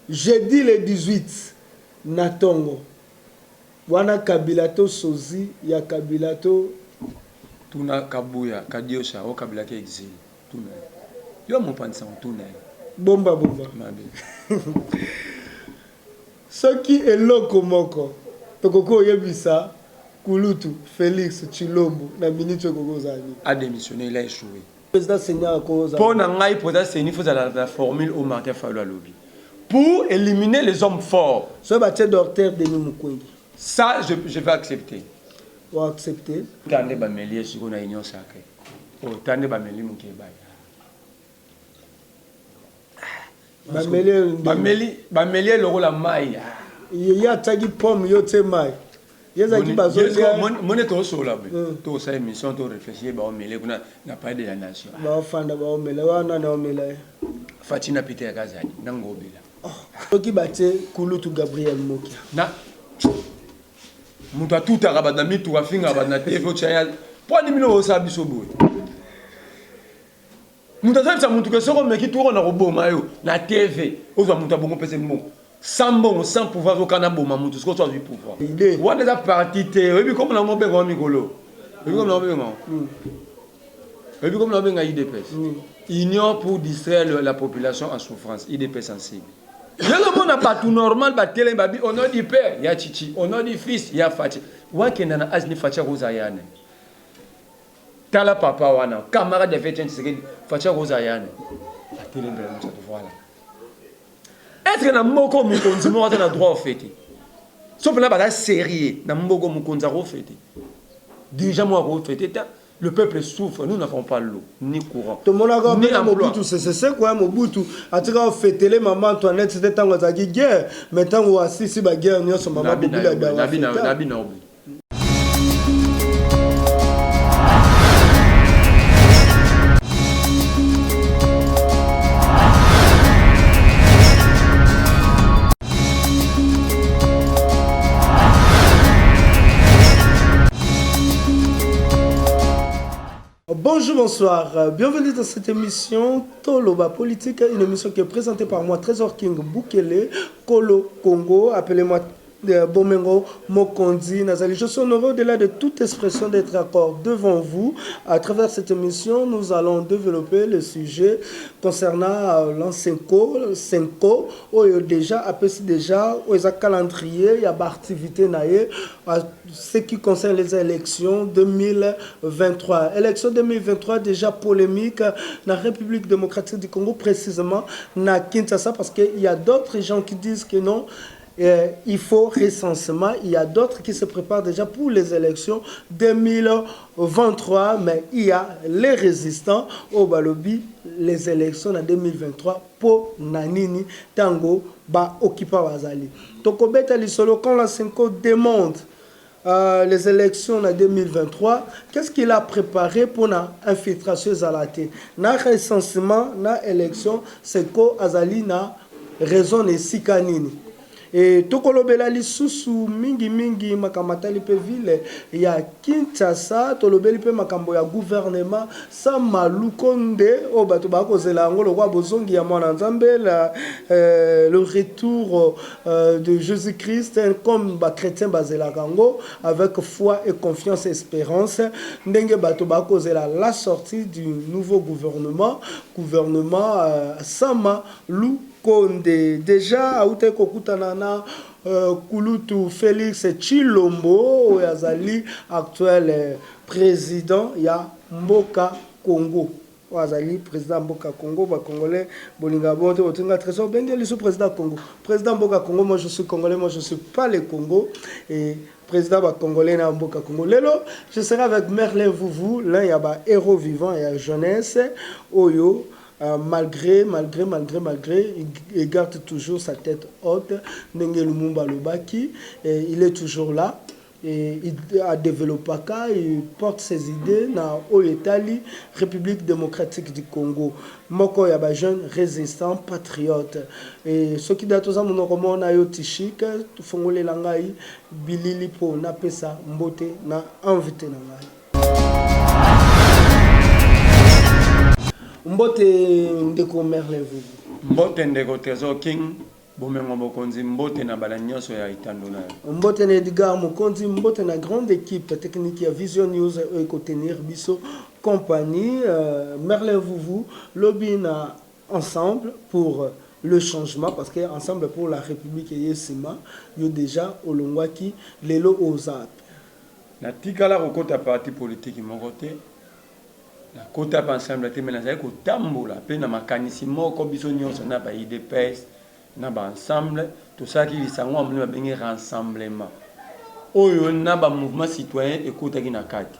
jeudi le 18 na Tongo wana kabilato sozi ya kabilato tuna kabuya kadiosha o kabila ke exil tuna yo mon pansa tuna bomba soki eloko moko tokoko yebisa Kulutu Félix Tshilombo na ministre Gogozani a démissionné, il a échoué. Président Seigneur Koza pour nangai président Seigneur faut la formule au Martin Fayulu lobby pour éliminer les hommes forts. So batie docteur Denis Mukwege. Ça je vais accepter. Ou accepter. Tande ba melier sur na union sacrée. Oh tande ba melier mukeba. Ba melier le rôle la maille. Il y a tagi pomme yo te maille. Yezaki bazolia monnaie to so la to sa émission to réfléchir ba melier kuna na pas de la nation. Ba fanda ba melier wana na melier. Fatina Peter Kazani nangobela. Soki batie Kulutu Gabriel Mokia. Na muta tout arabada mitu wafinga bana TV chaya. Poni mino osabi soboy. Muta tsa mutu ke soko meki to na roboma yo na TV. Ozo muta bongo pese mo. Sans pouvoir au Canada, tout ce qu'on a vu pouvoir. On est à partir, et puis comme on a mon bégon Migolo, et puis comme on a bégon, et puis comme on a bégon IDPS, ignore pour distraire la population en souffrance, IDPS sensible. Il y a le monde n'a pas tout normal, on a dit père, il y a Chichi, on a dit fils, il y a Fatih. Ouah qui n'a pas de Fatih Rosayane. Tala papa wana, camarade de Fatih Fatih Rosayane. La télé voilà. Est-ce que na moko mukonzi mo na droit au fait sauf là bala sérieux na moko mukonza ro fait déjà moi ro fait le peuple souffre, nous n'avons pas l'eau ni courant to monaka ni Mobutu c'est quoi Mobutu atika fêter maman Antoinette c'était tango za guerre maintenant on assisi ba guerre nyonso maman bobula da na Bonjour, bonsoir, bienvenue dans cette émission Toloba Politique, une émission qui est présentée par moi, Trésor King Bukele, Kolo Congo, appelez-moi Bomengo Mokondi Nazali. Je suis heureux au-delà de toute expression d'être d'accord devant vous. À travers cette émission, nous allons développer le sujet concernant l'Ansenko, Senko, où il y a déjà, après déjà, où il y a calendrier, il y a activité naïe, ce qui concerne les élections 2023. Élections 2023 déjà polémique dans la République démocratique du Congo, précisément na Kinshasa, parce qu'il y a d'autres gens qui disent que non. Il faut recensement. Il y a d'autres qui se préparent déjà pour les élections 2023, mais il y a les résistants au Balobi, les élections en 2023 pour Nanini Tango ba Okipa Wazali. Tokobeta Lisolo, quand la Senko demande les élections en 2023, qu'est-ce qu'il a préparé pour l'infiltration Zalate? Na recensement, na élection, Senko Azali na raison et sikanini. Et tokolobela lisusu mingi makamatali pe ville ya Kinshasa tolobeli pe makambo ya gouvernement sa malukonde o bato ba kozela ngolo kwa bozongi ya mwana nzambe le retour de Jésus-Christ comme ba chrétien bazela kango avec foi et confiance et espérance ndenge bato ba kozela la sortie du nouveau gouvernement sama lu Konde. Déjà aute kokutana na Kulutu Félix Tshilombo yazali actuel président ya Mboka Congo. Wazali président Mboka Congo, ba congolais bolinga bonte otinga trésor bengeli sous président Congo. Président Mboka Congo, moi je suis congolais, moi je suis pas le Congo et président ba congolais na Mboka Congo. Lelo, je serai avec Merlin Vouvou, l'un ya ba héros vivant et jeunesse Oyo. Malgré, il garde toujours sa tête haute. Nenge Lumumba Lobaki, il est toujours là. Et il a développé il porte ses idées dans l'Italie, République démocratique du Congo. Moko yaba jeune résistant patriote. Et ce qui date aux amours mon ayo tishik, tout fongole langai, bilili po na pesa mbote na invité nangai. Mbote ndeko Merlin Vouvou. Mbote ndeko Trésor King Bomengo bokonzi mbote na bala nyonso ya itandona. Mbote na Edgar Mokonzi, mbote na grande équipe technique ya Vision News Ecotenir Bisso compagnie Merlin Vouvou lobina ensemble pour le changement parce que ensemble pour la République yesima yo déjà olongwaki lelo ozap. Na tikala kokota parti politique mokote. Na kota pa ensemble te mena zai ko tambola pe na makanisi moko biso nyonso na ba IDPS na ba ensemble tout ça qui lisango amuni ba bengi rassemblement. Oyo na ba mouvement citoyen ekota ki na kati.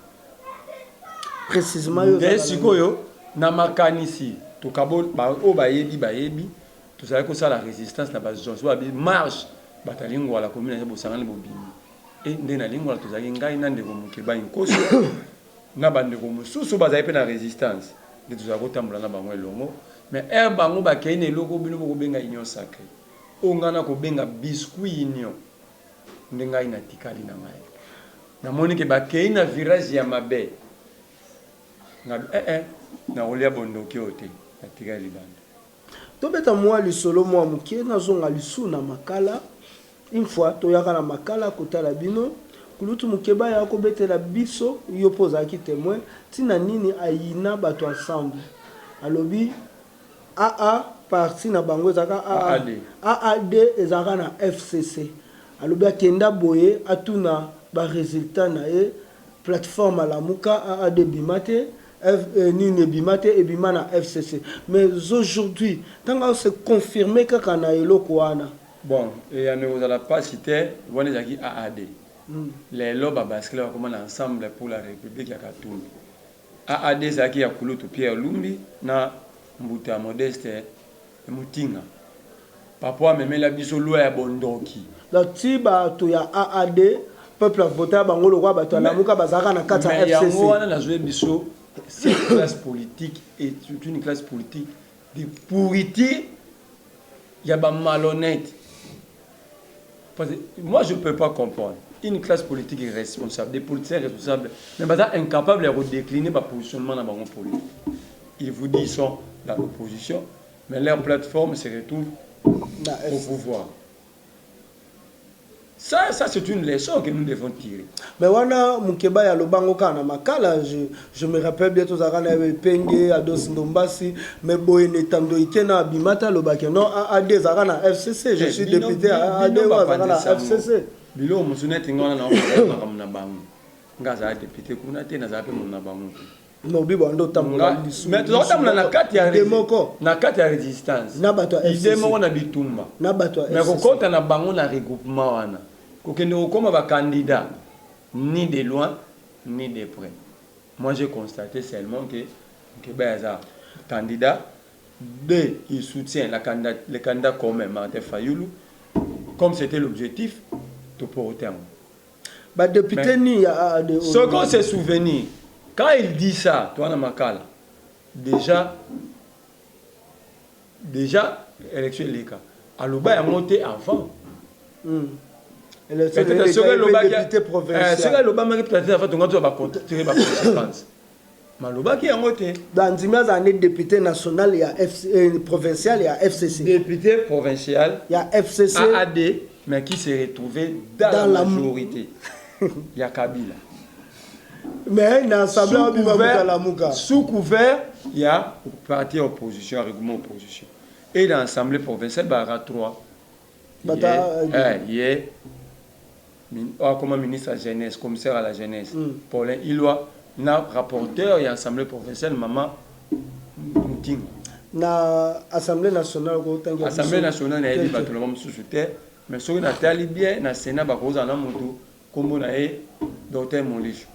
Précisément yo sikoyo na makanisi to kabo ba o ba yebi tout ça ko ça la résistance na ba zone so ba marche batalingo wala commune ya bosangana bobimi. Et ndena lingo la to za ngai na ndeko mukeba inkoso na bande ko mususu bazali pe na résistance de tout ça ko tambola na bango elongo mais bango ba kene loko bino ko benga union sacrée ongana ko benga biscuit union ndenga ina tikali na ngai na moni ke ba kene virage ya mabe na na olia bondo kiote na tikali bande to beta moi li solo moi mukie na zonga lisu na makala une fois to yaka na makala kotala bino kulutu mukeba ya ko betela biso yo poza ki témoin tina nini ayina bato ensemble alobi AA parti na bango zaka AAD ezaka na FCC alobi akenda boye atuna ba résultat na e plateforme la muka AAD bimate nini bimate e bimana FCC mais aujourd'hui tanga se confirmer kaka na eloko wana bon et ya ne vous allez pas citer wone zaki AAD. Les lobes basculent comme ensemble pour la République ya Katumbi. AAD zaki ya kulutu Pierre Lumbi na Mbuta Modeste Mutinga. Papa memela biso loi ya bondoki. La tiba to ya AAD peuple a voté bango lo kwa bato na muka bazaka na kata FCC. Yango wana na jouer biso cette classe politique est une classe politique de pourriti ya ba malhonnête. Parce que moi je peux pas comprendre. Une classe politique est responsable, des politiciens responsables, mais ils sont incapables de décliner leur positionnement dans le politique. Ils vous disent qu'ils sont dans l'opposition, mais leur plateforme se retrouve au pouvoir. Ça c'est une leçon que nous devons tirer. Mais wana mukeba ya lobango kana makala je me rappelle bien tous arana penge ados ndombasi mais boye netando ikena bimata lobake non AAD zarana FCC je suis député AAD zarana FCC bilo musunete ngona na bango ngaza député kuna te na zape mona bango no bibo ndo tamula mais to tamula na kati ya demoko na kati ya résistance na bato FCC idemo na bitumba na bato FCC mais kokota na bango na regroupement wana kokende okoma ba candidat ni de loin ni de près. Moi j'ai constaté seulement que Baza candidat il soutient le candidat commun Martin Fayoulou comme c'était l'objectif de pour terme. Bah député ni ce qu'on se souvenir quand il dit ça toi na makala déjà élection leka aloba ya monté avant député provincial. C'est le Obama qui peut-être fait on va tirer ma conséquence. Maloba qui est monté. Dans les années député national il y a provincial il y a FCC. Député provincial il y a FCC AAD mais qui s'est retrouvé dans la majorité. Il y a Kabila. Mais il y a un sous couvert il y a parti opposition, règlement opposition. Et dans l'Assemblée provinciale il y a 3. Il y a comme ministre de la jeunesse, commissaire à la jeunesse, Paulin Iloa, na rapporteur et l'Assemblée provinciale, Maman Mouting. Na Assemblée nationale, Assemblée nationale, il y a des bâtiments sous terre, mais sur la terre, bien, na Sénat, Bakoza, na Moutou, comme on a docteur Molichou.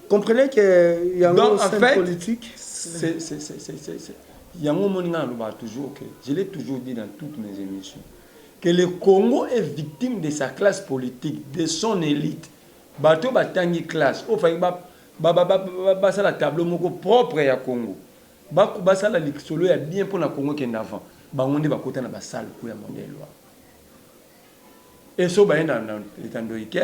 Comprenez qu'il y a un fait politique. Il y a un moment toujours, je l'ai toujours dit dans toutes mes émissions, que le Congo est victime de sa classe politique, de son élite. Bato batangi classe. Au fait, ça la tableau moko propre ya Congo. Ça la solo ya bien pour la Congo qui est avant. Bangonde bakota na basal pour ya modèle. Et so ba dans l'étandoïque,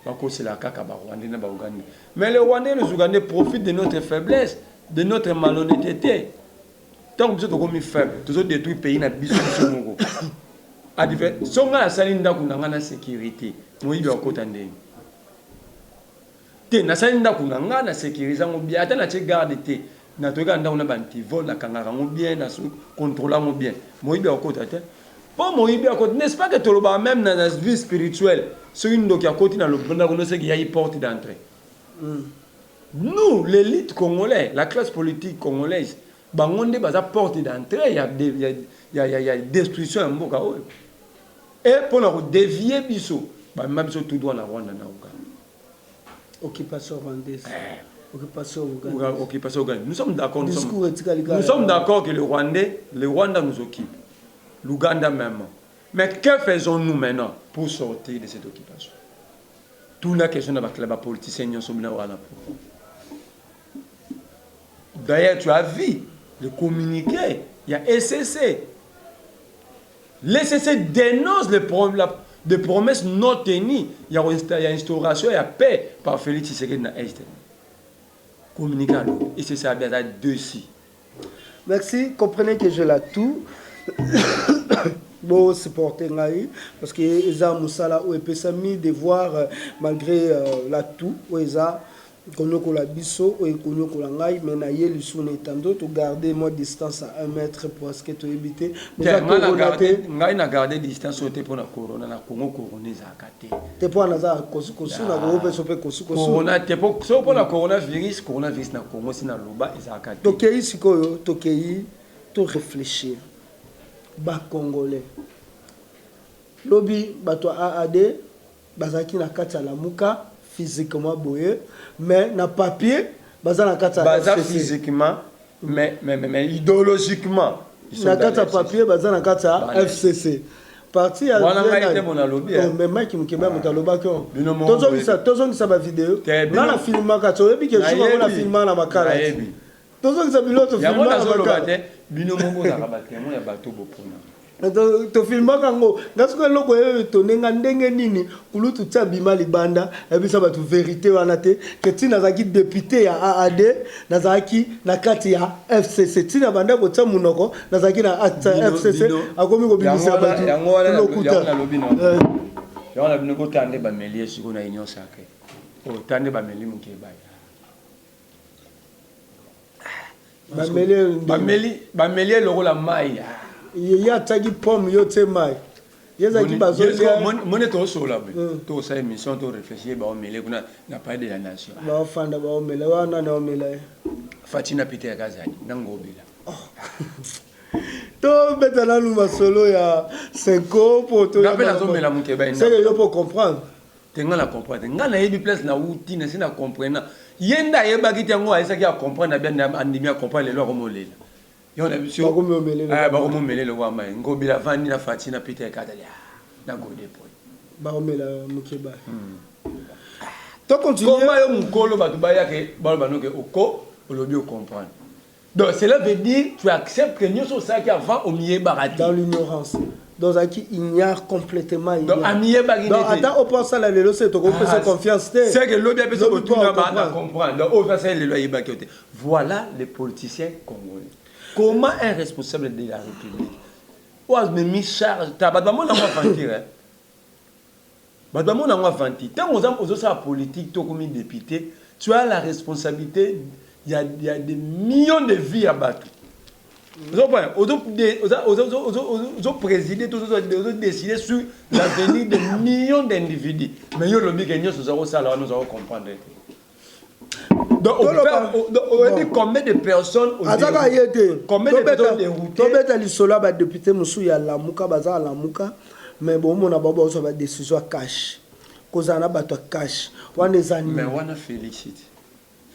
bako c'est la kaka ba Rwandais na ba Ougandais. Mais les Rwandais et les Ougandais profitent de notre faiblesse, de notre malhonnêteté. tant que tu es faible, tu as détruit le pays na biso moko. A diffé, songa la sali ndako na sécurité, moyibi okotande. Te na sali ndako na sécuriser ngo bien, ata na che garde te, na toka ndako na banti vol na kangaka ngo bien, na contrôler ngo bien. Moyibi okotate. Pour moyibi okotate, n'est-ce pas que tu le même dans la vie spirituelle, sur une doki akoti na le banda kono se ki ya porte d'entrée. Nous, l'élite congolaise, la classe politique congolaise, bangonde baza porte d'entrée, il y a destruction en mboka. Et pour nous dévier biso, même biso tout droit na Rwanda na Uganda. Occupation rwandaise. Occupation ougandaise. Occupation ougandaise. Nous sommes d'accord. Nous sommes d'accord que le Rwanda nous occupe. L'Ouganda même. Mais que faisons-nous maintenant pour sortir de cette occupation? Tout la question de la politicien, nous sommes là. D'ailleurs, tu as vu le communiqué, il y a SCC. L'SCC dénonce les promesses non tenues. Il y a instauration, il y a paix par Félix Tshisekedi dans l'Est. Communiqué à l'eau. Et c'est ça, bien à deux si. Merci, comprenez que je l'ai tout. Bon, supporter parce que Eza Moussala ou Epesami de voir malgré la tout, ou Eza Konyoko la biso ou Konyoko la ngai, mais na yé l'issou n'étando, tu garder moi distance à 1 mètre pour ce que tu évites. Ngai na garder distance au pour la corona, na Congo corona zakate. Te pour naza kosu na go sope kosu. Corona te pour la coronavirus na Congo si na loba zakate. Tokei sikoyo, tokei to réfléchir. Ba congolais lobi bato AAD bazaki na kati la muka physiquement boye mais na papier baza na kati baza physiquement mais idéologiquement na kati papier baza na kati FCC parti ya mais Mike Mukeba mutaloba ko tozongisa ba vidéo na filmaka to yebi ke jour na filma na makala tozongisa biloto filma na makala bino mongo za kabatemo ya bato bopona to filmaka ngo ngasuka loko to nenga ndenge nini kulutu tsa bima libanda ebisa batu vérité wana te ke tina zaki député ya AAD na zaki na kati ya FCC tina banda ko tsa munoko na zaki na FCC akomi ko bimisa batu lokuta ya bino ko tande ba melie siko na union sacrée o tande ba melie mukeba Bamélie le rôle à maille. Il y a tagi pomme yote mai. Yezaki bazolia. Mon est sur la to sa émission to réfléchir ba Bamélie kuna na pas de la nation. Ba fanda ba Bamélie wana na Bamélie. Fatina Peter Kazani nangobela. To betana luma solo ya 5 pour to. Na pela zomela mukeba ina. C'est que yo pour comprendre. Tenga la comprendre. Ngana yebi place na uti na sina comprendre. Yenda yeba kiti yango aisa ki a comprendre bien andimi a comprendre le loi comme lela. Yo na biso. Ba ko mele le wa mai. Ngobila vandi na Fatina Peter Kadalia. Na go depot. Ba omela mukeba. To continue. Comment yo mukolo ba tubaya ke ba no ke oko olobi o comprendre. Donc cela veut dire tu acceptes que nous sommes ça qui avant au milieu barati. Dans l'ignorance. Dans un qui ignore complètement. Donc amié bagine. Donc attends on pense à la lelo c'est to ko faire confiance. C'est que l'autre personne ko tuna ba comprendre. Donc on va faire les lois ibakote. Voilà les politiciens congolais. Comment un responsable de la République oise me mis charge tabadba mon na vantir hein. Badba mon na vantir. Tant aux ça politique to comme député, tu as la responsabilité. Il y a des millions de vies à battre. Ils ont présidé, ils ont décidé sur l'avenir de millions d'individus. Mais nous allons comprendre. Donc, on dit combien de personnes combien de personnes déroutées député Moussouya Lamuka, Baza Lamuka, mais bon, on a besoin de décision cash. Cause on a battu cash. Mais on a félicité.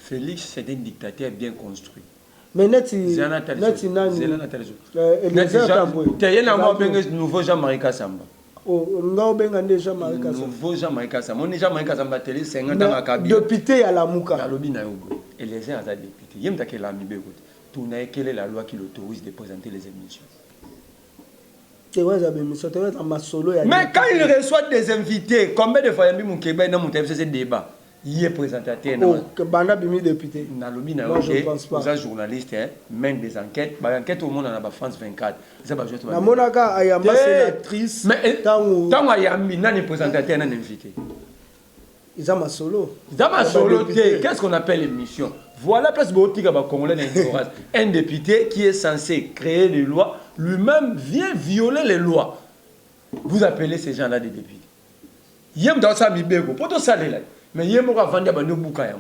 Félix, c'est un dictateur bien construit. Mais nouveau Jean-Marie Kassamba. Nouveau Jean-Marie Kassamba. On est Jean-Marie Kassamba télé 50 ans à Kabila. Député à la Mouka. Et les gens sont députés. Il y a un ami quelle est la loi qui l'autorise de présenter les émissions? Mais quand il reçoit des invités, combien de fois il y a un débat? Il est présentateur. Oh, que Banda Bimi député. Moi, je ne pense pas. Vous êtes journaliste, même des enquêtes. Enquête au monde en a France 24. La Monaka Ayamba sénatrice. Mais tant Ayambi, n'a pas présentateur, n'a invité. Ils ont ma solo. Qu'est-ce qu'on appelle l'émission? Voilà, place Botika Congolais un député qui est censé créer des lois, lui-même vient violer les lois. Vous appelez ces gens-là des députés. Yem dans sa mibego, pour tout ça là. Mais il y a un vendeur qui a un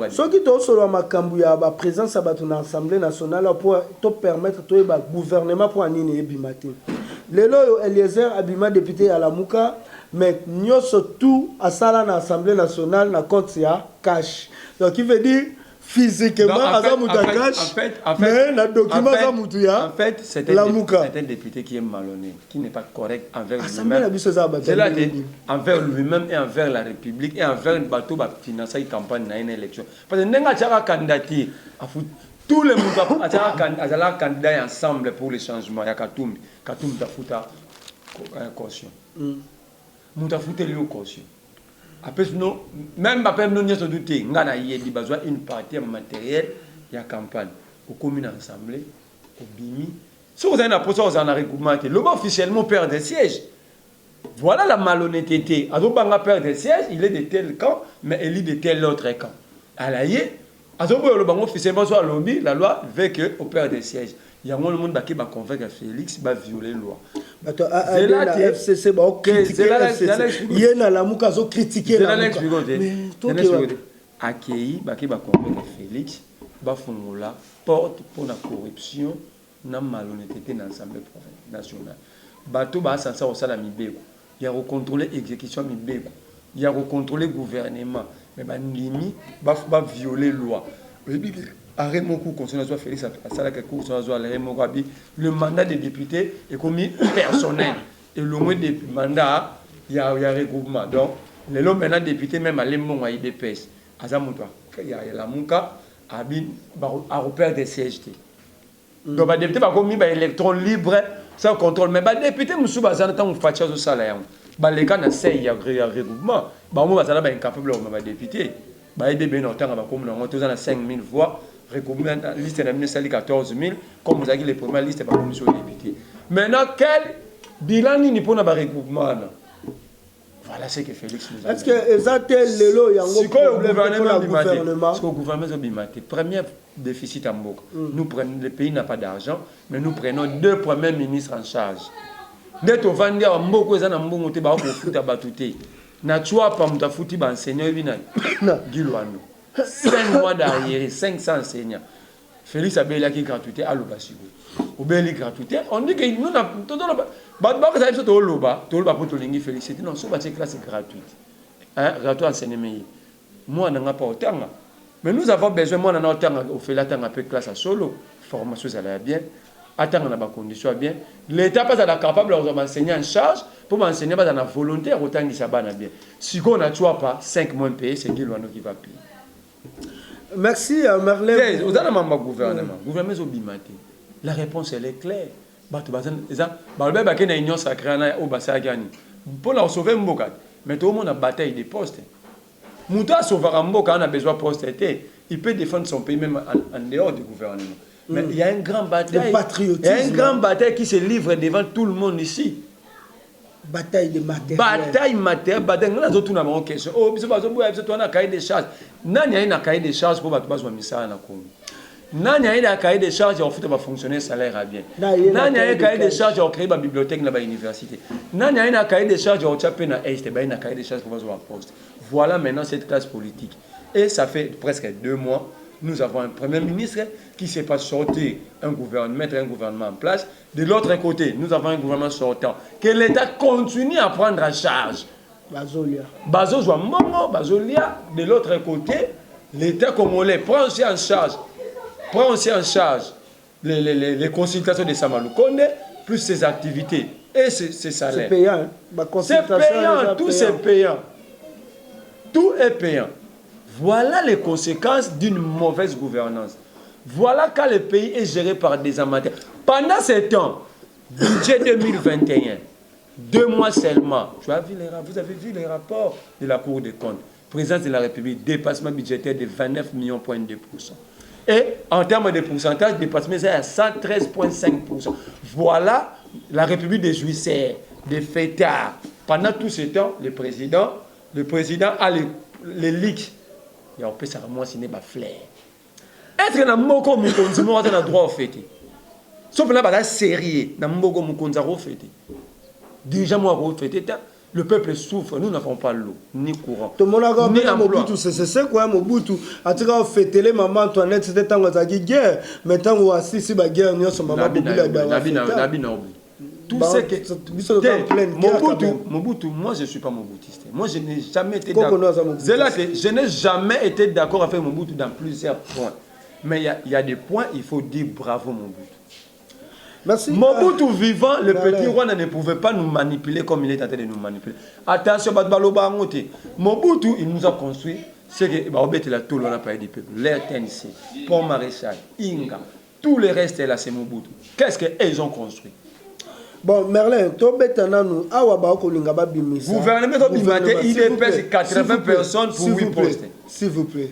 ce qui est sur la présence de l'Assemblée nationale pour te permettre de gouvernement pour aller Ebimate. Les lois, Eliezer Abima député à la Mouka, mais nous surtout à l'Assemblée nationale, na compte ya cash. Donc il veut dire physiquement, en fait, c'est un député qui est malhonnête, qui n'est pas correct envers lui-même. Envers lui-même et envers la République et envers le bateau qui finance une campagne dans une élection. Parce que nous avons candidaté tous les candidats ensemble pour les changements. Il y a Katoum qui a foutu caution. Nous avons foutu caution. Après, même après nous nous douté, nous avons besoin d'une partie matérielle de la campagne. Au communes assemblée, au Bimi. Si vous avez un procès, vous avez un regroupement. Le bas officiellement perd des sièges. Voilà la malhonnêteté. Azobanga perd des sièges, il est de tel camp, mais il est de tel autre camp. À la yé, Azobanga officiellement soit lobby, la loi veut qu'on perd des sièges. Il y a un monde qui va convaincre Félix va violer la loi. C'est là que FCC va critiquer FCC. Il y a la mouka zo critiquer la mouka. Accueilli qui va convaincre Félix va faire porte pour la corruption, la malhonnêteté dans l'Assemblée nationale. Bateau va s'en au salaire mibeko. Il y a recontrôler l'exécution mibeko. Il y a recontrôler le gouvernement. Mais limite va violer la loi. Le mandat des députés est commis personnel. Et le moins des mandats, il y a regroupement. Donc, les lots maintenant députés, même à l'émon à IDPS, à Zamoutoua, il y a la Mouka, à repère des CHT. Donc, les députés vont commis électron libre, sans contrôle. Mais les députés, nous sommes en train de salaire. Les cas, il y a regroupement. Nous sommes incapables de députés. Il y a 5 000 voix. La liste de 14 000, comme vous avez dit, les premières listes de la commission députés. Maintenant, quel bilan n'y pour le regroupement? Voilà ce que Félix nous a dit. Est-ce que les lots, il y a un gouvernement? Parce que le gouvernement a bimaté. Premier déficit en Boka. Le pays n'a pas d'argent, mais nous prenons 2 premiers ministres en charge. Dès que vous vendez à Mboko, vous avez un bon côté, vous avez un batouté. Natua, pas un foutu, vous enseignez, Guilouano. 5 mois d'arrière, 500 enseignants. Félix a béli qui gratuité à l'Obasigo. Au béli gratuité, on dit que nous n'avons pas de féliciter. Non, c'est une classe gratuite. Gratuit enseignement. Moi, on n'a pas autant. Mais nous avons besoin, moi, on a autant au fait la classe à solo. Formation, ça va bien. Attends, on a des conditions bien. L'État n'est pas capable de m'enseigner en charge pour m'enseigner dans la volonté, autant que ça va bien. Si on n'a pas 5 mois payés, c'est Guilouano qui va payer. Merci Marlène. Vous avez un gouvernement. Le gouvernement est bimaté. La réponse elle est claire. Union sacrée au Bassagani. Pour la sauver Mboka. Mais tout le monde a bataille des postes. Mouta sauver Mboka, on a besoin de postes. Il peut défendre son pays même en dehors du gouvernement. Mais il y a une grande bataille. Il y a une grande bataille qui se livre devant tout le monde ici. Bataille de matériel. Bataille matérielle. Bataille. Nous avons tout une question. Oh, bisous, on a cahier des charges. Nani a un cahier des charges pour battre le missile na Congo. Nani a un cahier des charges pour faire fonctionner le salaire à bien. Nani a un cahier des charges pour créer une bibliothèque dans l'université. Nani a un cahier des charges pour taper dans l'Est. Il y a un cahier des charges pour faire un poste. Voilà maintenant cette classe politique. Et ça fait presque 2 mois. Nous avons un premier ministre qui ne sait pas sortir mettre un gouvernement en place. De l'autre côté, nous avons un gouvernement sortant que l'État continue à prendre en charge. Bazolia. Bazolia. De l'autre côté, l'État congolais prend aussi en charge les consultations de Samalou Konde, plus ses activités et ses salaires. C'est payant. C'est payant, tout c'est payant. Tout est payant. Voilà les conséquences d'une mauvaise gouvernance. Voilà quand le pays est géré par des amateurs. Pendant ce temps, budget 2021, 2 mois seulement, vous avez vu les rapports de la Cour des comptes. présidence de la République, dépassement budgétaire de 29,2%. Et en termes de pourcentage, dépassement est à 113,5%. Voilà la République des jouisseurs, des fêtards. Pendant tout ce temps, le président a les leaks. Il y a un peu ça, moi, ce n'est pas flair. Être dans mon corps, on a droit au fêter. Sauf que là, c'est sérieux. Dans mon corps, on a fêter. Déjà, moi, le peuple souffre. Nous n'avons pas l'eau, ni courant. Tout le monde a Mobutu, c'est quoi Mobutu? En tout cas, fêter les mamans Antoinette, c'était tant que tu guerre. Maintenant, on a assisté à la guerre, on a son maman tout ce que Mobutu, moi je ne suis pas Mobutiste. Moi je n'ai jamais été d'accord. Je n'ai jamais été d'accord avec Mobutu dans plusieurs points. Mais il y a des points, il faut dire bravo Mobutu. Merci. Mobutu vivant, le petit roi ne pouvait pas nous manipuler comme il est en train de nous manipuler. Attention, Mobutu, il nous a construit ce que la tour, on a parlé du peuple, l'air TNC, Pont Maréchal, Inga, tout le reste là, c'est Mobutu. Qu'est-ce qu'ils ont construit? Bon, Merlin, tu as nous gouvernement il pèse 80 personnes pour 8 postes. S'il vous plaît.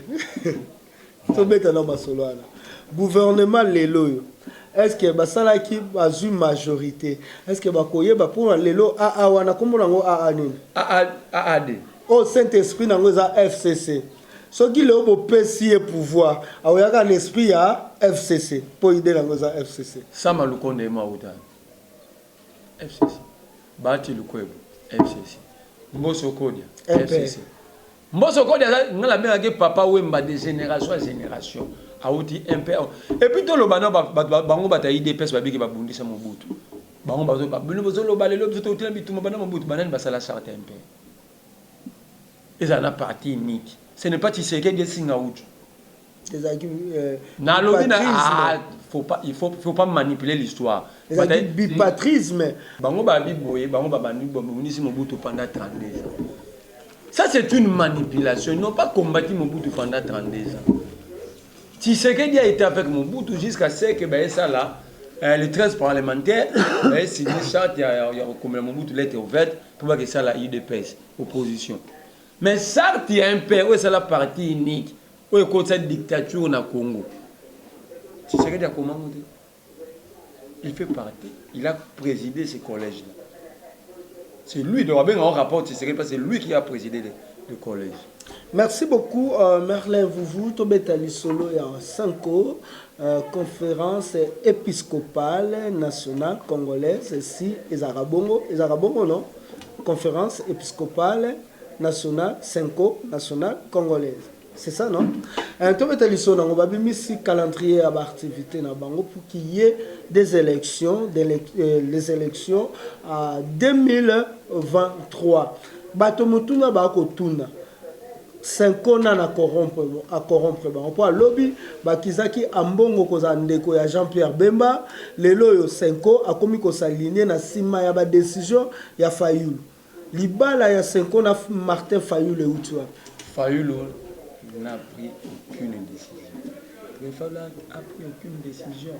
Gouvernement Lelo. Est-ce que ça là qui a une majorité? Est-ce que pour Lelo AAD. Au Saint-Esprit dans FCC. Ce qui est au PC pouvoir, il y a un esprit à FCC pour aider dans FCC. Ça m'a le connaît FCC. Bati Lukwebo, FCC. Mboso Kodia, FCC. Mboso Kodia, nous la même papa Wemba de génération à génération. Aouti MP. Et puis tout le bano bango bataille IDPS babi qui va bundi sa Mobutu. Bango bazo bazo lo balelo tout tout tout mo bana Mobutu banan basala charte MP. Ils en a parti nit. Ce n'est pas Tshisekedi singa outu. Il faut pas manipuler l'histoire. Bipatrisme. Bango babi boye, bango babandi bomunisi Mobutu pendant 32 ans. Ça c'est une manipulation. Ils n'ont pas combattu Mobutu pendant 32 ans. Tshisekedi a été avec Mobutu jusqu'à ce que ça là, les 13 parlementaires, c'est une charte, il y a comme Mobutu lettre ouverte pour que ça là, UDPS, opposition. Mais ça, il y a un père, où c'est la partie unique, où il y a cette dictature au Congo. Tshisekedi a comment monter? Il fait partie, il a présidé ces collèges-là. C'est lui, il doit bien un rapport Tshisekedi, parce que c'est lui qui a présidé le collège. Merci beaucoup, Merlin Vouvou, Tobetali Solo et en Sanko, conférence épiscopale nationale congolaise, ici, Ezarabongo, non? Conférence épiscopale nationale, Sanko, nationale congolaise. C'est ça, non? Tobetali Solo, on va bien ici calendrier à l'activité pour qu'il y ait des élections, les élections à 2023. Batomutuna Bakotuna. 5 ans à corrompre on peut lobby bakizaki ambongo koza ndeko ya Jean-Pierre Bemba lelo yo 5 ans akomi ko s'aligner na sima ya ba décision ya Fayulu libala ya 5 ans na Martin Fayulu outwa Fayulu n'a pris aucune décision. Fayulu a pris aucune décision.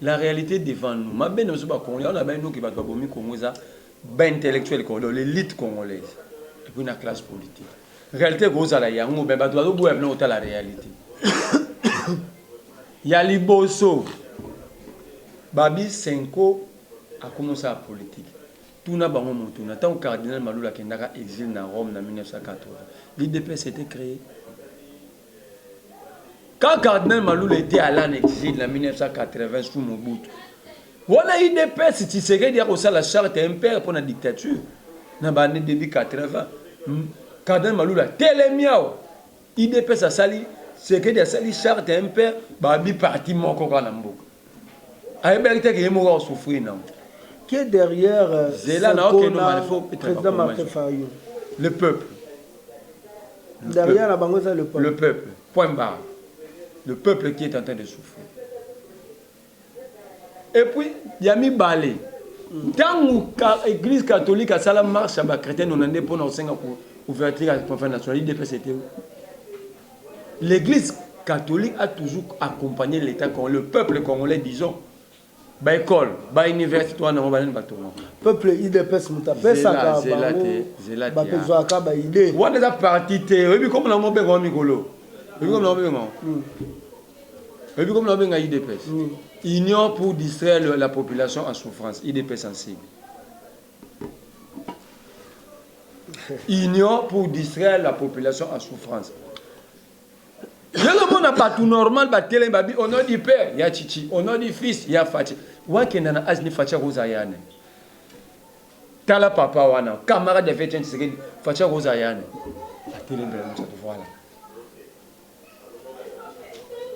La réalité devant nous ma ben so ba Congolais on a ben nous qui va bomi Congolais ba intellectuel congolais l'élite congolaise et puis la classe politique. Réalité gros à la yango ben ba doit boire non la réalité. Ya liboso babi 5 ans a commencé la politique. Tout n'a pas monté. Tant cardinal Malula qui n'a exilé dans Rome en 1980. L'IDPS était créé. Quand cardinal Malula était allé en exil en 1980 sous Mobutu. Voilà l'IDPS si c'est dire que ça la charte impériale pour la dictature. Dans l'année début 80. Cardinal Malula telemiao IDPS a sali c'est que des sali charte impériale babi parti moko kana mboka. Aïbérité que yemo souffrir non. Qui est derrière président Martin Fayulu? Le peuple. Derrière la banque, c'est le peuple. Le peuple. Point barre. Le peuple qui est en train de souffrir. Et puis, il y a mis balai. Tant que l'église catholique a la marche à chrétienne, on a des pour ouverture à la conférence nationale. L'église catholique a toujours accompagné l'État, le peuple congolais, disons. ba école ba université wana mo baleni batongo peuple IDPS mutape saka ba besoin ka ba idée wana za parti te obi comme na mo bengo mikolo obi comme na mo bengo obi comme na benga IDPS union pour distraire la population en souffrance IDPS sensible union pour distraire la population en souffrance. Je ne pas tout normal, au nom du père, il y a Chichi, au nom du fils, il y a Fatih. Ouaké nana azni Fatih Rosayane. Tala papa wana, camarade de Fétien Tshisekedi, Fatih Rosayane. Voilà.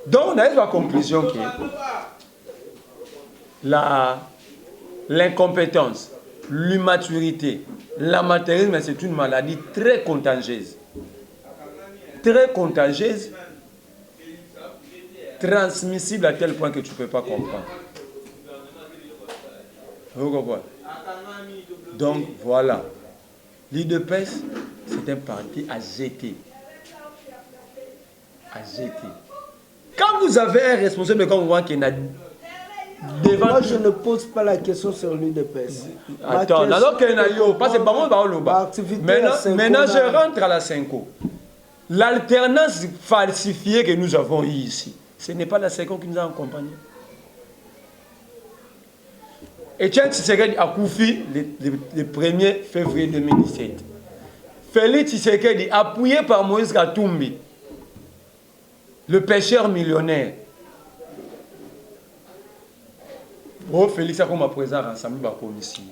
Donc on a eu la conclusion que l'incompétence, l'immaturité, l'amateurisme, c'est une maladie très contagieuse. Très contagieuse, transmissible à tel point que tu ne peux pas comprendre. Vous comprenez? Donc voilà. L'IDPS, c'est un parti à jeter. À jeter. Quand vous avez un responsable comme moi qui n'a moi, je ne pose pas la question sur l'UDPS. Attends, alors qu'il y a parce que maintenant, je rentre à la 5O. L'alternance falsifiée que nous avons eue ici, ce n'est pas la 5O qui nous a accompagnés. Etienne Tshisekedi a Koufi le 1er février 2017. Félix Tshisekedi, appuyé par Moïse Katumbi, le pêcheur millionnaire. Oh, Félix a comme présent ensemble la commission.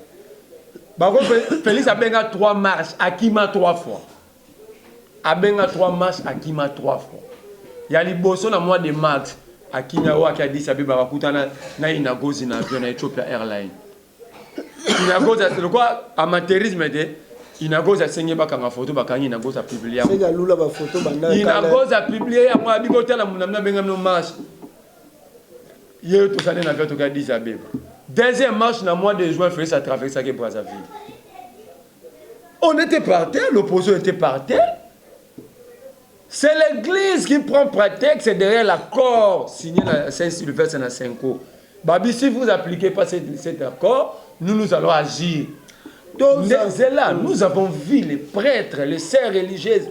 Félix a bien 3 marches, Akima 3 fois. A bien 3 marches, Akima 3 fois. Il y a les bossons dans le mois de mars. Akinawa qui a dit ça, na inagozi na avion na Ethiopia Airlines. Inagozi, le quoi, amateurisme, inagozi a saigné bakanga photo, bakanga inagozi a publié. Inagozi a publié, moi, a bigoté la mounamna bengam no marche. Tout ça n'a pas tout Addis Abeba. Deuxième marche dans le mois de juin, Félix a traversé à Brazzaville. On était par terre, l'opposition était par terre. C'est l'église qui prend prétexte derrière l'accord signé à Saint-Sylvestre et à Saint-Co. Babi, si vous n'appliquez pas cet accord, nous allons agir. C'est là, nous avons vu les prêtres, les sœurs religieuses.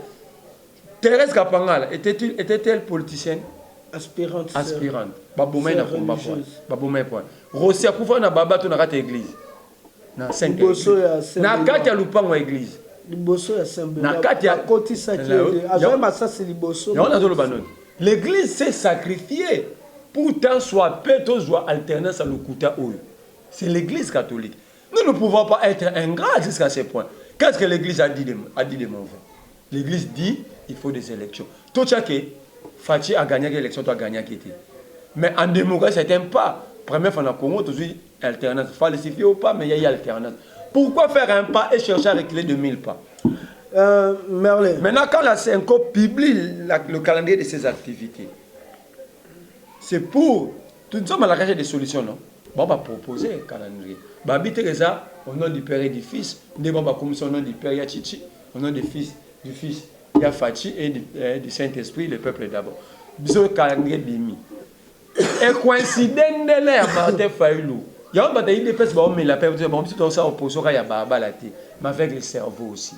Thérèse Kapangala, était-elle politicienne? Aspirante. Baboumé na combat point. Baboumé point. Rossi Akoufa na baba to na kata église. Na 5 église. Na kata lupango église. Liboso ya Saint-Benoît. Na kata kotisa ki avec ça c'est liboso. L'église s'est sacrifiée. Pourtant soit peut soit alternance à l'okuta oyo. C'est l'église catholique. Nous ne pouvons pas être ingrats jusqu'à ce point. Qu'est-ce que l'église a dit de mauvais? L'église dit il faut des élections. Tout chaque Fatih a gagné l'élection, tu as gagné qui était. Mais en démocratie, c'est un pas. Première fois dans le Congo, tu dis alternance. Falsifié ou pas, mais il y a alternance. Pourquoi faire un pas et chercher à reculer de 1000 pas? Merlin. Maintenant, quand la CENCO publie le calendrier de ses activités, c'est pour. Nous sommes à la recherche des solutions, non? Bon, on va proposer un calendrier. Babi Teresa, au nom du Père et du Fils, nous avons commencé au nom du Père Yachichi, au nom du Fils, il y a Fatih et du Saint-Esprit, le peuple d'abord. Bisous calendrier bimi. Et coïncident de l'air, Martin Fayoulou. Il y a un bataille de peste, mais la paix, bon, si on s'en oppose, il y a Baba la tête, mais avec le cerveau aussi.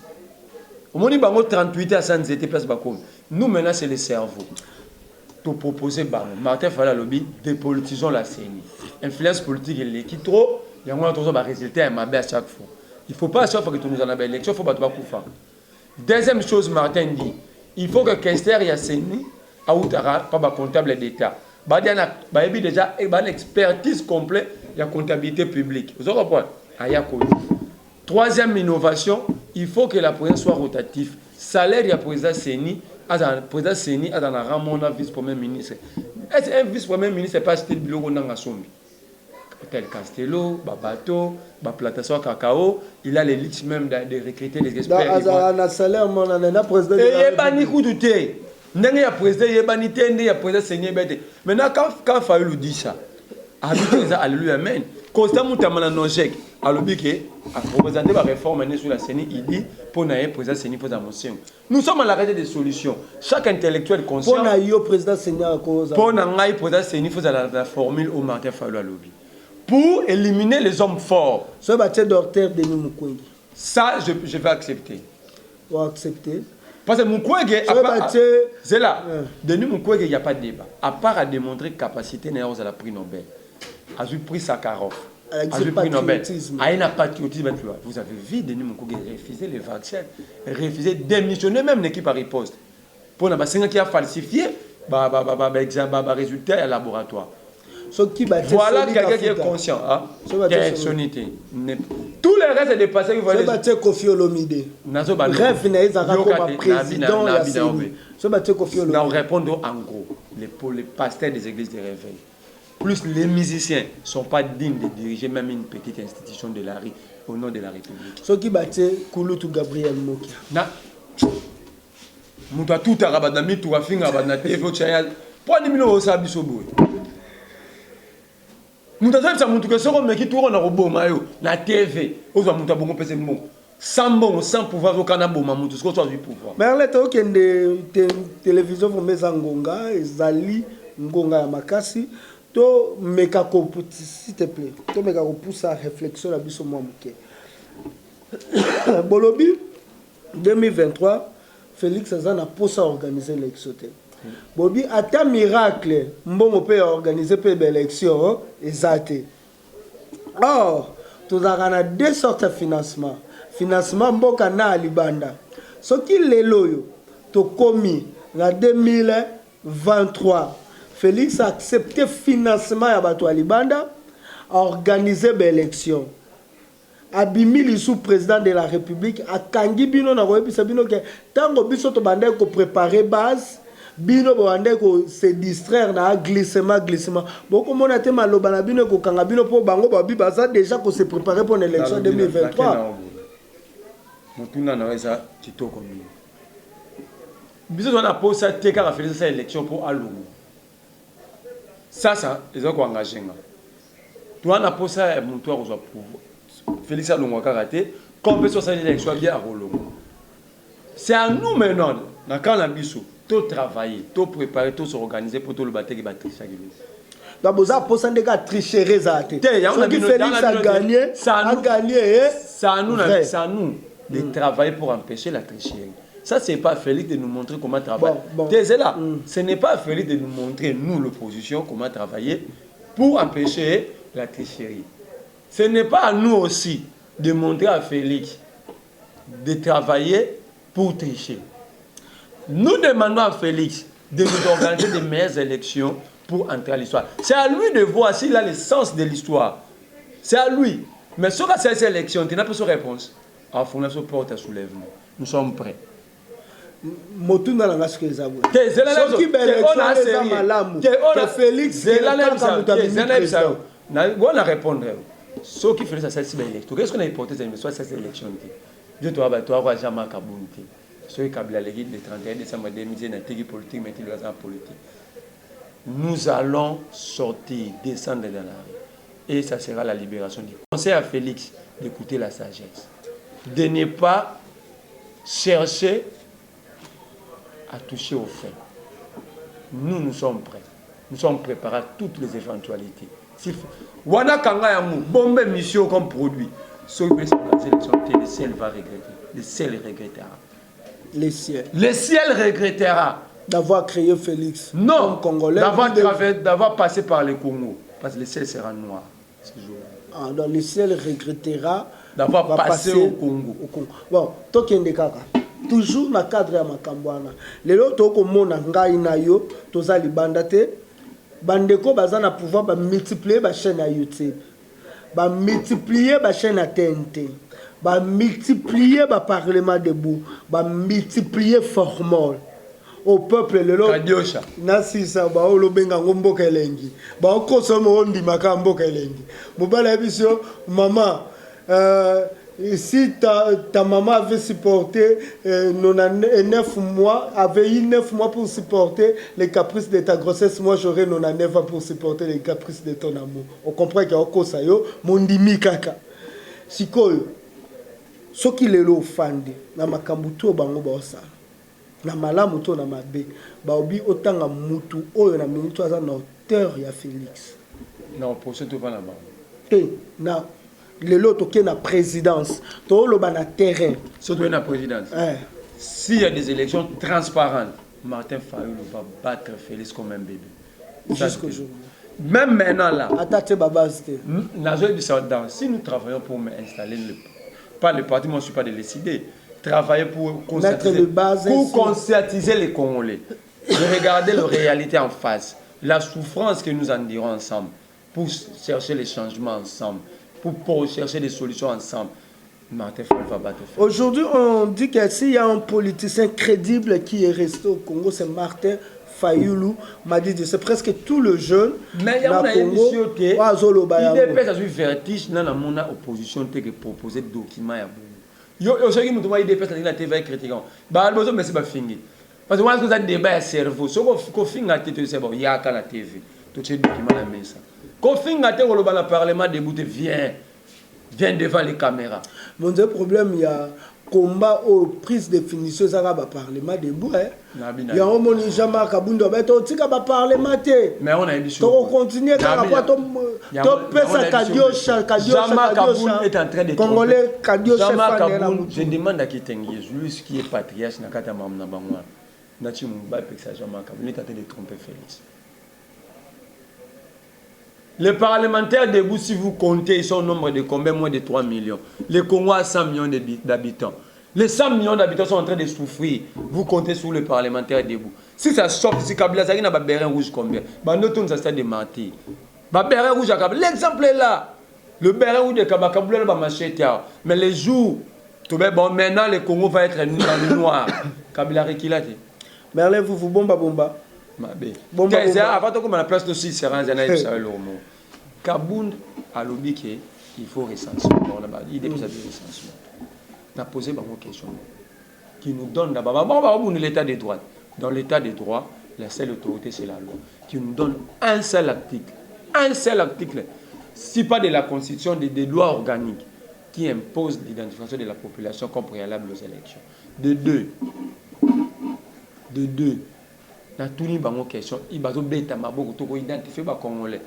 Au moment où 38 à 100 étaient place Bakoum, nous maintenant c'est le cerveau. Pour proposer Martin Fayoulou lobby, dépolitisons la CENI. Influence politique, il est qui trop, il y a un résultat à Mabé à chaque fois. Il ne faut pas à chaque fois que tu nous en as l'élection, il faut pas te faire. Deuxième chose, Martin dit, il faut que Kester et CENI, à Outara, pas comptable d'État. Il y a déjà une expertise complète de la comptabilité publique. Vous comprenez? Troisième innovation, il faut que la présidence soit rotative. Salaire de la présidence CENI, président CENI, à la Ramona, vice-premier ministre. Est-ce un vice-premier ministre n'est pas acheté de bureau dans la Sombi? Hôtel Castello, Babato, plantation cacao, il a l'élite même de recruter des experts. Il a un salaire, mon président. Et il y a il y a président, il y a président Seigneur. Maintenant, quand Fayoulou dit ça, alléluia, amen. Constamment, tu as un non-chèque. Alors, à représenter la réforme sur la CENI, il dit pour le président CENI pour la motion. Nous sommes à la recherche des solutions. Chaque intellectuel conscient. Pour le président CENI à cause. Pour le président CENI, il faut la formule au Martin Fayoulou à lobby. pour éliminer les hommes forts. Ce bâtiment docteur Denis Mukwege. Ça, je vais accepter. Vous accepter. Parce que Mukwege, c'est là. Denis Mukwege, il n'y a pas de débat. À part à démontrer capacité, il a pris Nobel. Il a pris Sakharov. Il a pris Nobel. Il a un patriotisme. Vous avez vu Denis Mukwege refuser les vaccins, refuser démissionner même l'équipe à riposte. Pour la qui a falsifié les résultats à laboratoire. Voilà quelqu'un qui est conscient. Personnalité. Tous les restes des passés qui voient. Ce Kofi Olomide. Rêve n'est pas comme président. Nous répondons en gros. Les pasteurs des églises de réveil, plus les musiciens, ne sont pas dignes de diriger même une petite institution de la rue au nom de la République. Ce qui battait Kouloutou Gabriel Mokia. Mouta tout à rabadami, tout à fin à banate, faut chaya. Pour ni mino osa bisobo. Mouta ça mouta que soro meki tout on a robo mayo na TV. Oza mouta bongo pese mo. Sans pouvoir aucun aboma mouta ce qu'on soit du pouvoir. Mais là to kende télévision pour mes angonga ezali ngonga ya makasi to meka ko s'il te plaît. To meka ko poussa réflexion la biso mo muke. Bolobi 2023 Félix Azana pour ça organiser l'élection. Bobi ata miracle mbongo peut organiser peu l'élection exact. Or, tout a deux sortes de financement. Financement mboka na libanda. Ce qui les loyo to commis en 2023. Félix a accepté financement ya bato libanda organiser l'élection. Abimi le sous-président de la République a kangi bino na koyebisa bino ke tango biso to bande ko préparer base bino bande ko se distraire na glissement boko mona te maloba na bino ko kanga bino po bango ba bibaza déjà ko se préparer pour l'élection 2023 mutuna na weza kitoko mino biso on a posé te ka faire cette élection pour alungu ça ils ont engagé nga tu on a posé mon tour aux pouvoir Félix Alongo karaté comme peut cette élection bien à Rolongo. C'est à nous maintenant dans quand la biso tout travailler, tout préparer, tout s'organiser pour tout le battre qui va tricher. Donc vous avez posé des cas tricheries à te. Ce qui Félix a gagné, c'est à nous de travailler pour empêcher la tricherie. Ça c'est pas Félix de nous montrer comment travailler. Là, ce n'est pas Félix de nous montrer nous l'opposition comment travailler pour empêcher la tricherie. Ce n'est pas à nous aussi de montrer à Félix de travailler pour tricher. Nous demandons à Félix de nous organiser de meilleures élections pour entrer à l'histoire. C'est à lui de voir s'il a le sens de l'histoire. C'est à lui. Mais sur cette élection, tu n'as pas de réponse. Alors, il faut nous porter à soulèvement. Nous sommes prêts. Motuna na ngaske zabu. Ce qui est malamu. Félix on a répondre. Ce qui fait ça, c'est l'élection. Qu'est-ce qu'on a hypothèse de cette élection? Je dois avoir jamais Kabunti. Ce qui est le 31 décembre 2010, politique, mais politique. Nous allons sortir, descendre dans la rue. Et ça sera la libération du conseil à Félix d'écouter la sagesse. De ne pas chercher à toucher au fait. Nous sommes prêts. Nous sommes préparés à toutes les éventualités. Wana kanga ya mou, bombe mission comme produit. Ceux qui veulent les élections, le ciel va regretter. Le ciel regrettera. Le ciel regrettera. D'avoir créé Félix. Non, d'avoir passé par le Congo. Parce que le ciel sera noir ce jour-là. Donc le ciel regrettera d'avoir passé au Congo. Bon, tokende kaka. Toujours na cadre ya makambwana. Lelo toko mona ngai na yo toza libanda te. Bandeko bazana pouvoir ba multiplier ba chaîne à YouTube. Ba multiplier ba chaîne à TNT. Ba multiplier ba parlement debout. Ba multiplier formol. Au peuple lelo na sisa ba olobenga ngomboka elengi. Ba okosomo ondimaka mboka elengi. Mobala biso maman si ta maman avait supporté 9 mois, avait eu 9 mois pour supporter les caprices de ta grossesse, moi j'aurais 99 ans pour supporter les caprices de ton amour. On comprend qu'il y a un sayo, mondimi kaka. Sikoyo, ce qui est là fandi, na makambuto bango bosa, na malamuto na mabe, baobi otanga mutu oyo na minuto aza na hauteur ya Félix. Non, pour ce tout pas là-bas. na l'autre qui est la présidence, tout le na terrain. Surtout la présidence. S'il y a des élections transparentes, Martin Fayulu va battre Félix comme un bébé. Jusqu'aujourd'hui. Même maintenant là. Si nous travaillons pour installer pas le parti, moi je ne suis pas de décider. Travailler pour conscientiser les Congolais. De regarder la réalité en face. La souffrance que nous endurons ensemble. Pour chercher les changements ensemble. Pour chercher des solutions ensemble. Martin Fayulu va battre. Aujourd'hui, on dit que s'il y a un politicien crédible qui est resté au Congo, c'est Martin Fayulu. M'a dit c'est presque tout le jeune. Mais il y a une émission qui est vertige dans la opposition qui proposé des documents. Yo ce qui nous doit aider parce que la TV critiquant. Bah besoin mais c'est pas fini. Parce que moi que ça débat cerveau, ce qu'on finit à tête c'est bon, il y a qu'à la TV. Tout ces documents la main ça. Qu'on finit à tête au parlement débouté vient devant les caméras. Mon problème il y a combat aux prises de finition ça va parlement debout il y a un moni jamais kabundo ba to tika ba parlement té mais on a émission to continuer car après to pesa kadiosha est en train de congolais kadiosha je demande à Kitengi lui qui est patriarche na kata mamna bangwa na chi mba pesa jamais Kaboul est en train de tromper Félix. Les parlementaires debout, si vous comptez, ils sont au nombre de combien? Moins de 3 millions. Les Congos a 100 millions d'habitants. Les 100 millions d'habitants sont en train de souffrir. Vous comptez sur les parlementaires debout. Si ça sort, si Kabila Zaki n'a pas bérin rouge combien? Nous tous ça de mentir. Bérin rouge à Kabila. L'exemple est là. Le bérin rouge de Kabila va marcher. Mais les jours, bon, maintenant le Congo va être dans le noir. Kabila Rekila. Merlin, vous bomba. Bon, avant de la place aussi, c'est un Kabound a lobby qu'il faut recenser. Il dépose de recensement. On a posé une question qui nous donne d'abord l'état des droits. Dans l'état des droits, la seule autorité c'est la loi. Qui nous donne un seul article. Un seul article. Si pas de la constitution, des lois organiques qui imposent l'identification de la population comme préalable aux élections. De deux. Dans tous les questions, ils vont identifier les Congolais.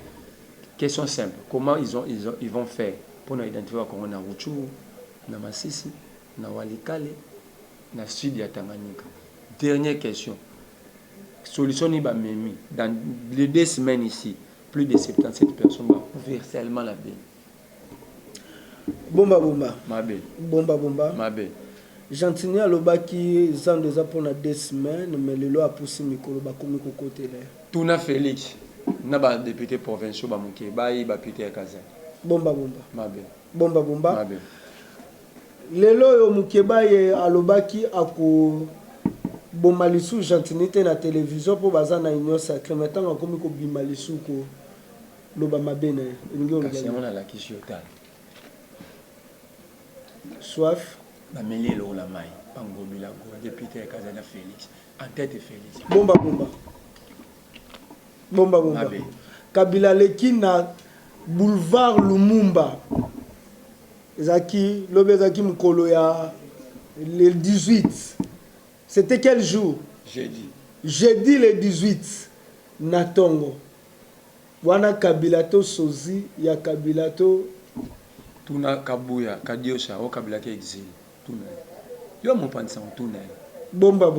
Question simple. Comment ils vont faire pour identifier les Congolais dans Rutshuru, dans Masisi, dans Walikale, dans le sud de Tanganyika? Dernière question. Solution dans les 2 semaines ici, plus de 77 personnes vont universellement la baie. Bomba. Ma baie. Bomba. Ma baie. Gentini aloba qui ont déjà pour 2 semaines, mais le loi a poussé Mikolo comme côté là. Tuna Félix, n'a député provincial bamuke, ba Peter Kaza. Bomba. Mabe. Bomba. Mabe. Lelo yo mukeba ye aloba qui ako bomalisu Gentini te na télévision pour bazana union sacrée maintenant comme ko bimalisu ko loba mabe na ngi on kasi on a la question totale. Soif Bameli lo la mai, Pangomi la go, député Kazana Félix, en tête Félix. Bomba. Kabila leki na boulevard Lumumba. Zaki, l'obezaki mukolo ya le 18. C'était quel jour? Jeudi le 18. Natongo. Wana Kabila to sozi ya Kabila to Tuna Kabuya, Kadiosha, o Kabila ki exil. Yo mon pan sans tout bomba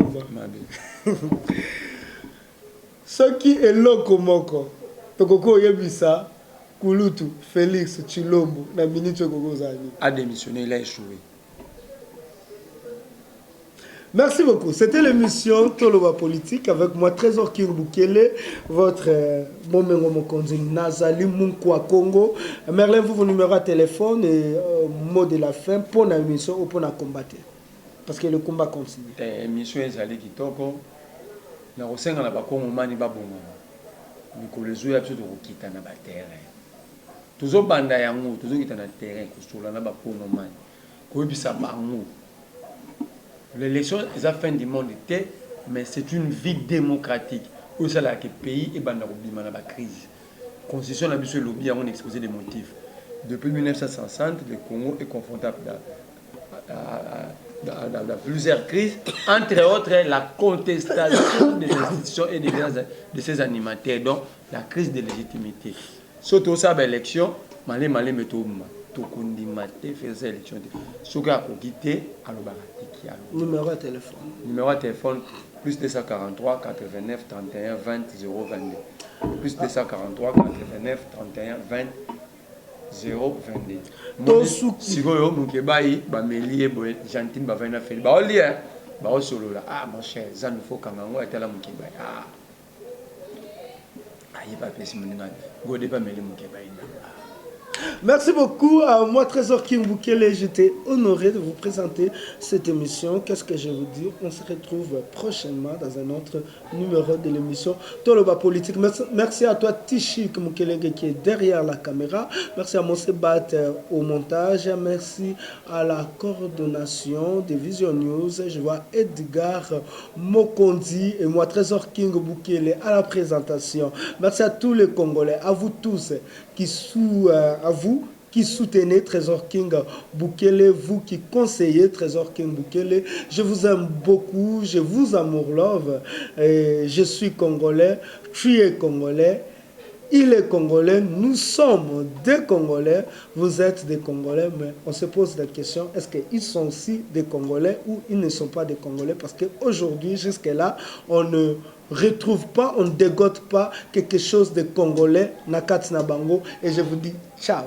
ce qui est loko moko tokoko yebisa Kulutu Félix Tshilombo na ministre Gogozani a démissionné, il a échoué. Merci beaucoup. C'était l'émission Toloba Politique avec moi, Trésor Kirbukele, votre Momengo Mokonzi Nazali Munkwa Congo. Merlin, vous numéro de téléphone et mot de la fin pour l'émission ou pour la combattre. Parce que le combat continue. L'émission est allée qui toko. Na rosenga na bakongo mani babonga. Mikolo zo ya biso to kokita na ba terrain. Toujours banda yango, toujours kita na terrain ko sola na bakongo mani. Ko bisa bango. L'élection est la fin du monde, mais c'est une vie démocratique. Où c'est là que le pays est dans la crise. La constitution a besoin de lobby, on a exposé des motifs. Depuis 1960, le Congo est confronté à plusieurs crises, entre autres la contestation des institutions et de ses animateurs, donc la crise de légitimité. Surtout ça, l'élection, malé mais tout kondima te faire élection ce gars pour quitter alobaka tiki numéro de téléphone plus 243 89 31 20 022 plus 243 89 31 20 022 sikoyo mukebai bamelie boye Gentine bavana feli baolia baosolola mon cher ça nous faut quand même etala mukebai ayi pas pesi muninga gode pas meli mukebai. Merci beaucoup à moi, Trésor King Bukele. J'étais honoré de vous présenter cette émission. Qu'est-ce que je vais vous dire? On se retrouve prochainement dans un autre numéro de l'émission Toloba Politique. Merci à toi, Tichik Mukelege, qui est derrière la caméra. Merci à Monsebat au montage. Merci à la coordination de Vision News. Je vois Edgar Mokondi et moi, Trésor King Bukele, à la présentation. Merci à tous les Congolais, à vous tous à vous qui soutenez Trésor King Bukele, vous qui conseillez Trésor King Bukele. Je vous aime beaucoup, je vous amour love. Je suis Congolais, tu es Congolais, il est Congolais, nous sommes des Congolais, vous êtes des Congolais, mais on se pose la question, est-ce qu'ils sont aussi des Congolais ou ils ne sont pas des Congolais? Parce qu'aujourd'hui, jusque-là, on ne retrouve pas, on ne dégote pas quelque chose de Congolais, Nakat Nabango, et je vous dis ciao.